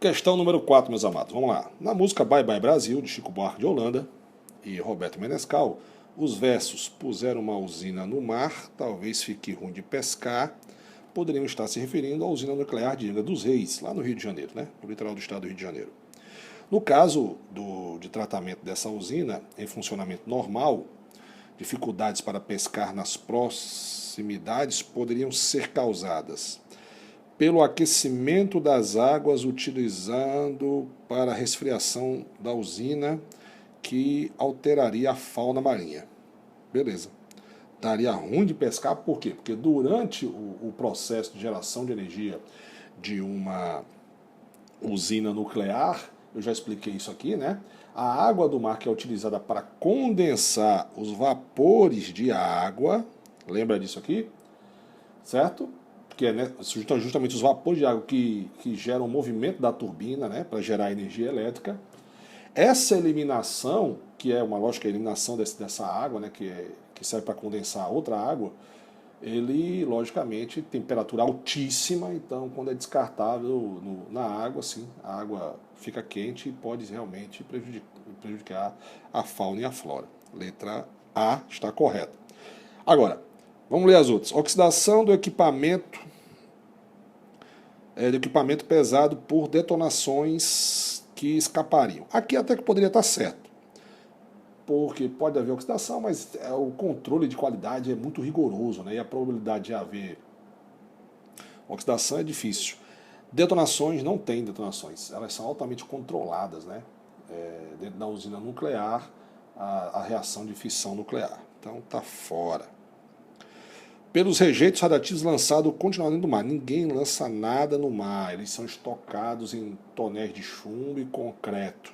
Questão número 4, meus amados. Vamos lá. Na música Bye Bye Brasil, de Chico Buarque de Holanda e Roberto Menescal, os versos puseram uma usina no mar, talvez fique ruim de pescar, poderiam estar se referindo à usina nuclear de Angra dos Reis, lá no Rio de Janeiro, né? No litoral do estado do Rio de Janeiro. No caso de tratamento dessa usina, em funcionamento normal, dificuldades para pescar nas proximidades poderiam ser causadas pelo aquecimento das águas utilizando para a resfriação da usina, que alteraria a fauna marinha. Beleza. Daria ruim de pescar, por quê? Porque durante o processo de geração de energia de uma usina nuclear, eu já expliquei isso aqui, né? A água do mar que é utilizada para condensar os vapores de água, lembra disso aqui? Certo? Que é, né, justamente os vapores de água que geram o movimento da turbina, né, para gerar energia elétrica. Essa eliminação, que é uma lógica, a eliminação dessa água, né, que serve para condensar outra água, ele, logicamente, temperatura altíssima, então quando é descartável na água, assim, a água fica quente e pode realmente prejudicar a fauna e a flora. Letra A está correta. Agora, vamos ler as outras. Oxidação do equipamento pesado por detonações que escapariam. Aqui até que poderia estar certo, porque pode haver oxidação, mas o controle de qualidade é muito rigoroso, né? E a probabilidade de haver oxidação é difícil. Detonações, não tem detonações, elas são altamente controladas, né? Dentro da usina nuclear, a reação de fissão nuclear. Então está fora. Pelos rejeitos radiativos lançados continuamente no mar. Ninguém lança nada no mar. Eles são estocados em tonéis de chumbo e concreto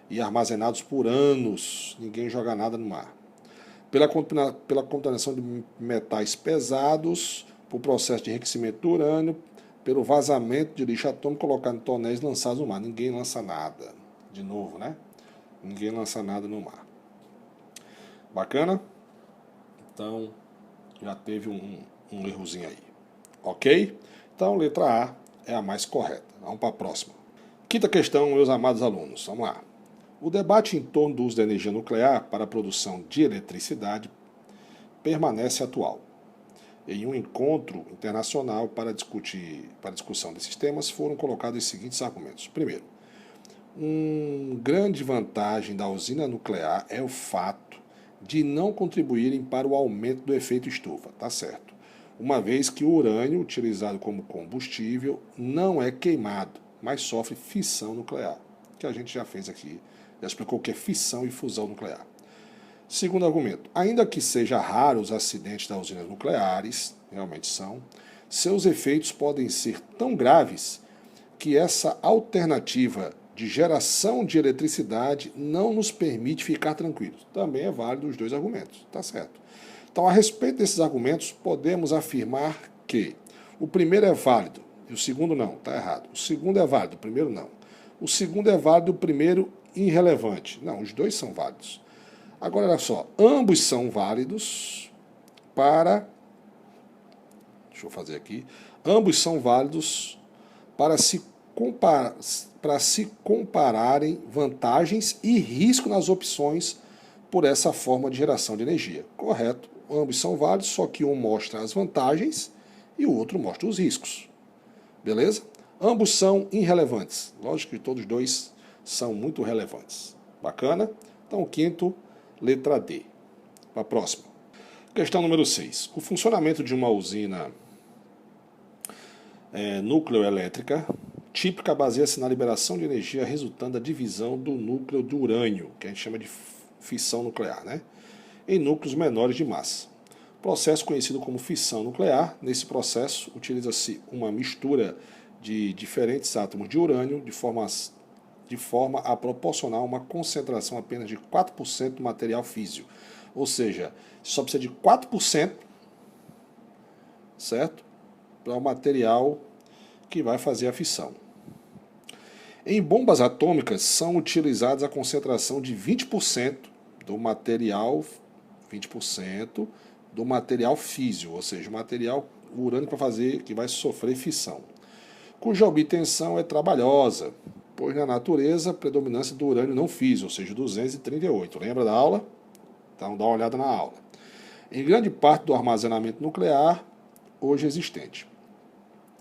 e armazenados por anos. Ninguém joga nada no mar. Pela contaminação de metais pesados, por processo de enriquecimento do urânio, pelo vazamento de lixo atômico colocado em tonéis lançados no mar. Ninguém lança nada. De novo, né? Ninguém lança nada no mar. Bacana? Então, já teve um errozinho aí. Ok? Então, letra A é a mais correta. Vamos para a próxima. Quinta questão, meus amados alunos. Vamos lá. O debate em torno do uso da energia nuclear para a produção de eletricidade permanece atual. Em um encontro internacional para discussão desses temas, foram colocados os seguintes argumentos. Primeiro, uma grande vantagem da usina nuclear é o fato de não contribuírem para o aumento do efeito estufa, tá certo? Uma vez que o urânio, utilizado como combustível, não é queimado, mas sofre fissão nuclear, que a gente já fez aqui, já explicou o que é fissão e fusão nuclear. Segundo argumento, ainda que seja raro os acidentes das usinas nucleares, realmente são, seus efeitos podem ser tão graves que essa alternativa de geração de eletricidade não nos permite ficar tranquilos. Também é válido os dois argumentos, tá certo? Então, a respeito desses argumentos, podemos afirmar que o primeiro é válido e o segundo não, tá errado. O segundo é válido, o primeiro não. O segundo é válido, o primeiro irrelevante. Não, os dois são válidos. Agora, olha só, ambos são válidos para... Deixa eu fazer aqui. Ambos são válidos para se compararem vantagens e risco nas opções por essa forma de geração de energia. Correto? Ambos são válidos, só que um mostra as vantagens e o outro mostra os riscos. Beleza? Ambos são irrelevantes. Lógico que todos dois são muito relevantes. Bacana? Então, o quinto, letra D. Para a próxima. Questão número 6. O funcionamento de uma usina nucleoelétrica típica baseia-se na liberação de energia resultante da divisão do núcleo do urânio, que a gente chama de fissão nuclear, né? Em núcleos menores de massa. Processo conhecido como fissão nuclear. Nesse processo, utiliza-se uma mistura de diferentes átomos de urânio de forma a proporcionar uma concentração apenas de 4% do material físio. Ou seja, só precisa de 4%, certo? Para o material que vai fazer a fissão. Em bombas atômicas são utilizadas a concentração de 20% do material, 20% do material físio, ou seja, o material urânio para fazer que vai sofrer fissão. cuja obtenção é trabalhosa, pois na natureza a predominância do urânio não físio, ou seja, 238. Lembra da aula? Então dá uma olhada na aula. Em grande parte do armazenamento nuclear hoje existente.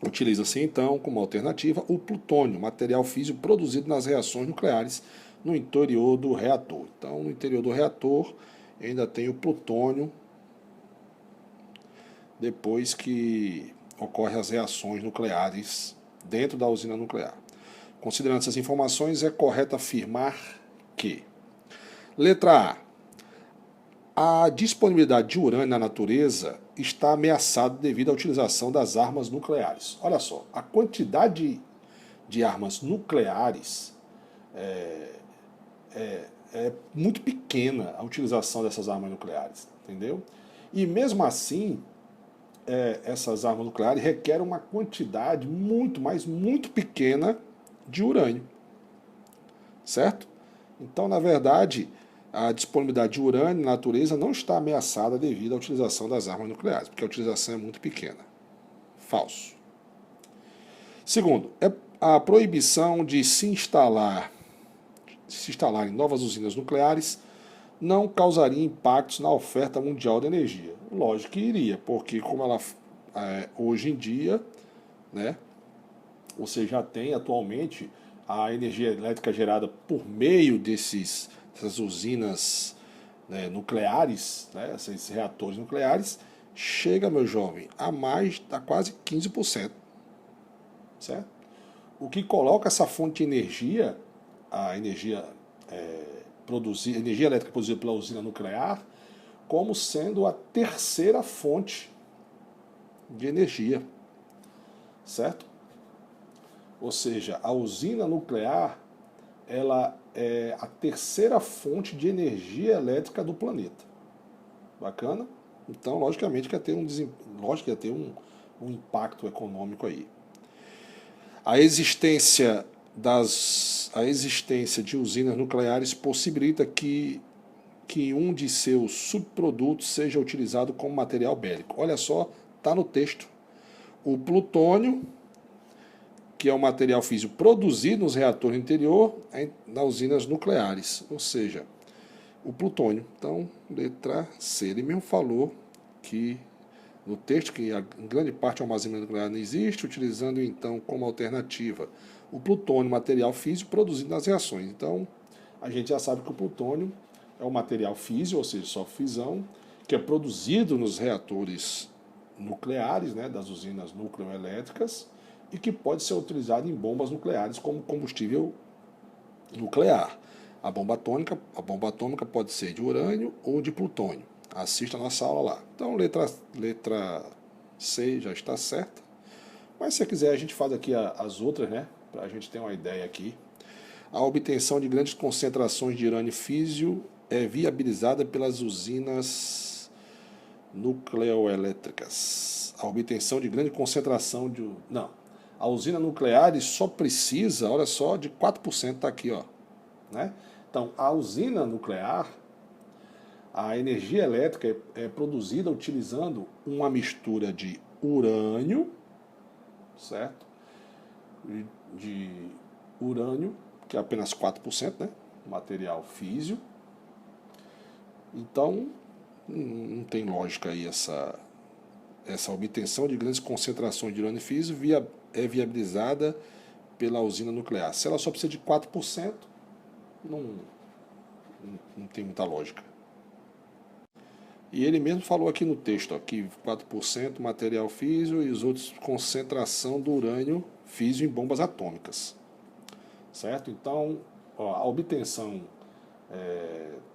Utiliza-se então como alternativa o plutônio, material físio produzido nas reações nucleares no interior do reator. Então, no interior do reator ainda tem o plutônio depois que ocorrem as reações nucleares dentro da usina nuclear. Considerando essas informações, é correto afirmar que: letra A disponibilidade de urânio na natureza está ameaçada devido à utilização das armas nucleares. Olha só, a quantidade de armas nucleares é muito pequena, a utilização dessas armas nucleares, entendeu? E mesmo assim, essas armas nucleares requerem uma quantidade muito, mas muito pequena de urânio, certo? Então, na verdade, a disponibilidade de urânio na natureza não está ameaçada devido à utilização das armas nucleares, porque a utilização é muito pequena. Falso. Segundo, a proibição de se instalar em novas usinas nucleares não causaria impactos na oferta mundial de energia. Lógico que iria, porque como ela hoje em dia, né, você já tem atualmente a energia elétrica gerada por meio dessas usinas, né, nucleares, né, esses reatores nucleares, chega, meu jovem, a quase 15%. Certo? O que coloca essa fonte de energia, a energia energia elétrica produzida pela usina nuclear, como sendo a terceira fonte de energia. Certo? Ou seja, a usina nuclear, ela é a terceira fonte de energia elétrica do planeta. Bacana? Então, logicamente, que ia ter um impacto econômico aí. A existência de usinas nucleares possibilita que um de seus subprodutos seja utilizado como material bélico. Olha só, está no texto. O plutônio, que é o material físico produzido nos reatores interior, nas usinas nucleares, ou seja, o plutônio. Então, letra C. Ele mesmo falou que no texto que em grande parte o armazenamento nuclear não existe, utilizando então como alternativa o plutônio, material físico produzido nas reações. Então, a gente já sabe que o plutônio é um material físico, ou seja, só fissão, que é produzido nos reatores nucleares, né, das usinas nucleoelétricas, e que pode ser utilizado em bombas nucleares como combustível nuclear. A bomba atômica pode ser de urânio ou de plutônio. Assista a nossa aula lá. Então, letra C já está certa. Mas se você quiser, a gente faz aqui as outras, né? Para a gente ter uma ideia aqui. A obtenção de grandes concentrações de urânio físio é viabilizada pelas usinas nucleoelétricas. A obtenção de grande concentração de... Não. A usina nuclear só precisa, olha só, de 4%, está aqui, ó. Né? Então, a usina nuclear, a energia elétrica é produzida utilizando uma mistura de urânio, certo? De urânio, que é apenas 4%, né? Material físio. Então, não tem lógica aí essa obtenção de grandes concentrações de urânio físio é viabilizada pela usina nuclear. Se ela só precisa de 4%, não tem muita lógica. E ele mesmo falou aqui no texto, ó, que 4% material físio e os outros concentração do urânio físio em bombas atômicas. Certo? Então, ó, a obtenção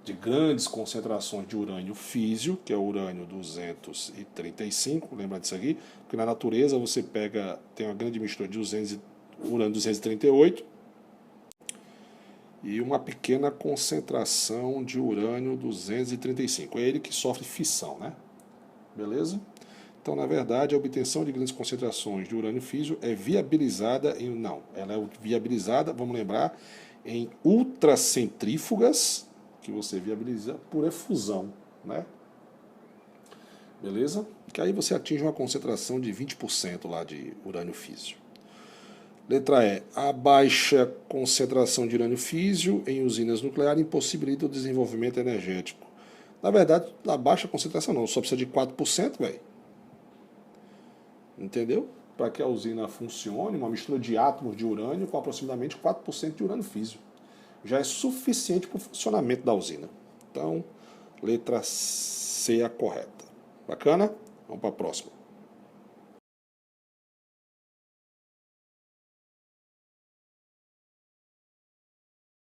de grandes concentrações de urânio físio, que é o urânio 235, lembra disso aqui? Porque na natureza você tem uma grande mistura de urânio 238 e uma pequena concentração de urânio 235. É ele que sofre fissão, né? Beleza? Então, na verdade, a obtenção de grandes concentrações de urânio físio é viabilizada ela é viabilizada, vamos lembrar, em ultracentrífugas, que você viabiliza por efusão, né? Beleza? Que aí você atinge uma concentração de 20% lá de urânio físio. Letra E. A baixa concentração de urânio físio em usinas nucleares impossibilita o desenvolvimento energético. Na verdade, a baixa concentração não, só precisa de 4%, velho. Entendeu? Para que a usina funcione, uma mistura de átomos de urânio com aproximadamente 4% de urânio físio. Já é suficiente para o funcionamento da usina. Então, letra C é a correta. Bacana? Vamos para a próxima.